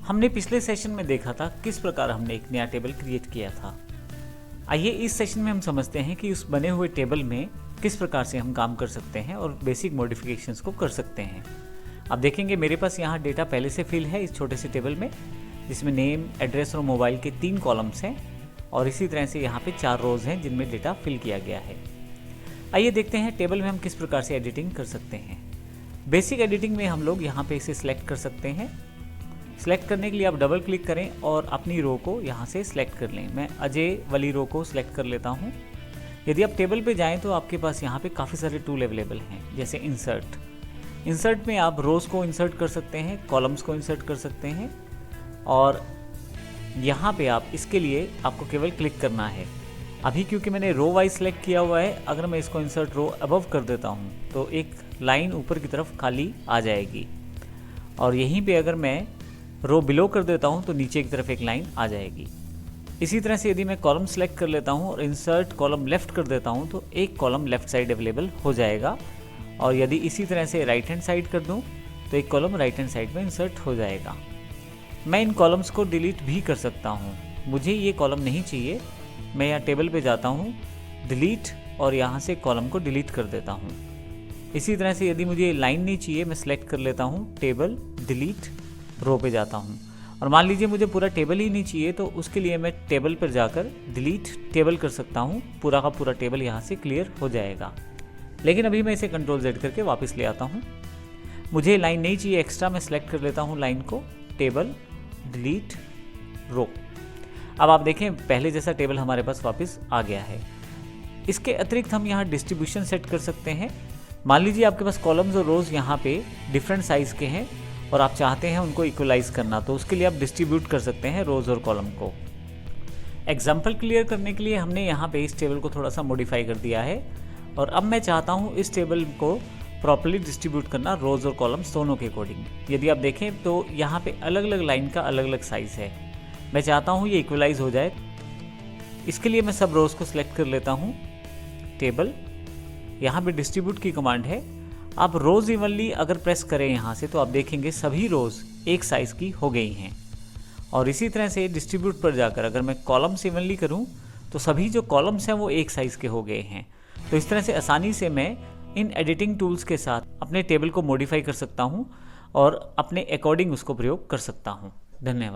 हमने पिछले सेशन में देखा था किस प्रकार हमने एक नया टेबल क्रिएट किया था। आइए इस सेशन में हम समझते हैं कि उस बने हुए टेबल में किस प्रकार से हम काम कर सकते हैं और बेसिक मॉडिफिकेशंस को कर सकते हैं। अब देखेंगे मेरे पास यहाँ डेटा पहले से फिल है इस छोटे से टेबल में, जिसमें नेम, एड्रेस और मोबाइल के 3 कॉलम्स हैं और इसी तरह से यहाँ पे 4 रोज़ हैं जिनमें डेटा फिल किया गया है। आइए देखते हैं टेबल में हम किस प्रकार से एडिटिंग कर सकते हैं। बेसिक एडिटिंग में हम लोग यहाँ पे इसे सिलेक्ट कर सकते हैं। सिलेक्ट करने के लिए आप डबल क्लिक करें और अपनी रो को यहाँ से सिलेक्ट कर लें। मैं अजय वाली रो को सिलेक्ट कर लेता हूँ। यदि आप टेबल पे जाएं तो आपके पास यहाँ पे काफ़ी सारे टूल अवेलेबल हैं, जैसे इंसर्ट में आप रोज़ को इंसर्ट कर सकते हैं, कॉलम्स को इंसर्ट कर सकते हैं और यहाँ पे आप इसके लिए आपको केवल क्लिक करना है। अभी क्योंकि मैंने रो वाइज सेलेक्ट किया हुआ है, अगर मैं इसको इंसर्ट रो अबव कर देता हूँ तो एक लाइन ऊपर की तरफ खाली आ जाएगी और यहीं पे अगर मैं रो बिलो कर देता हूँ तो नीचे की तरफ एक लाइन आ जाएगी। इसी तरह से यदि मैं कॉलम सेलेक्ट कर लेता हूँ और इंसर्ट कॉलम लेफ्ट कर देता हूँ तो एक कॉलम लेफ्ट साइड अवेलेबल हो जाएगा और यदि इसी तरह से राइट हैंड साइड कर दूँ तो एक कॉलम राइट हैंड साइड में इंसर्ट हो जाएगा। मैं इन कॉलम्स को डिलीट भी कर सकता हूँ। मुझे ये कॉलम नहीं चाहिए, मैं यहाँ टेबल पे जाता हूँ, डिलीट और यहाँ से कॉलम को डिलीट कर देता हूँ। इसी तरह से यदि मुझे लाइन नहीं चाहिए, मैं सेलेक्ट कर लेता हूँ टेबल, डिलीट, रो पे जाता हूँ और मान लीजिए मुझे पूरा टेबल ही नहीं चाहिए तो उसके लिए मैं टेबल पर जाकर डिलीट टेबल कर सकता हूँ। पूरा का पूरा टेबल यहाँ से क्लियर हो जाएगा। लेकिन अभी मैं इसे कंट्रोल Z करके वापस ले आता हूँ। मुझे लाइन नहीं चाहिए एक्स्ट्रा, मैं सेलेक्ट कर लेता हूँ लाइन को, टेबल, डिलीट, रो। अब आप देखें पहले जैसा टेबल हमारे पास वापस आ गया है। इसके अतिरिक्त हम यहाँ डिस्ट्रीब्यूशन सेट कर सकते हैं। मान लीजिए आपके पास कॉलम्स और रोज़ यहाँ पे डिफरेंट साइज़ के हैं और आप चाहते हैं उनको इक्वलाइज करना, तो उसके लिए आप डिस्ट्रीब्यूट कर सकते हैं रोज़ और कॉलम को। एग्जाम्पल क्लियर करने के लिए हमने यहाँ पे इस टेबल को थोड़ा सा मॉडिफाई कर दिया है और अब मैं चाहता हूँ इस टेबल को प्रॉपर्ली डिस्ट्रीब्यूट करना रोज़ और कॉलम्स दोनों के अकॉर्डिंग। यदि आप देखें तो यहाँ पे अलग अलग लाइन का अलग अलग साइज़ है। मैं चाहता हूँ ये इक्वलाइज हो जाए। इसके लिए मैं सब रोज़ को सिलेक्ट कर लेता हूँ, टेबल, यहाँ पे डिस्ट्रीब्यूट की कमांड है। आप रोज़ इवनली अगर प्रेस करें यहाँ से तो आप देखेंगे सभी रोज़ एक साइज़ की हो गई हैं। और इसी तरह से डिस्ट्रीब्यूट पर जाकर अगर मैं कॉलम्स इवनली करूँ तो सभी जो कॉलम्स हैं वो एक साइज़ के हो गए हैं। तो इस तरह से आसानी से मैं इन एडिटिंग टूल्स के साथ अपने टेबल को मॉडिफाई कर सकता हूँ और अपने अकॉर्डिंग उसको प्रयोग कर सकता हूँ। धन्यवाद।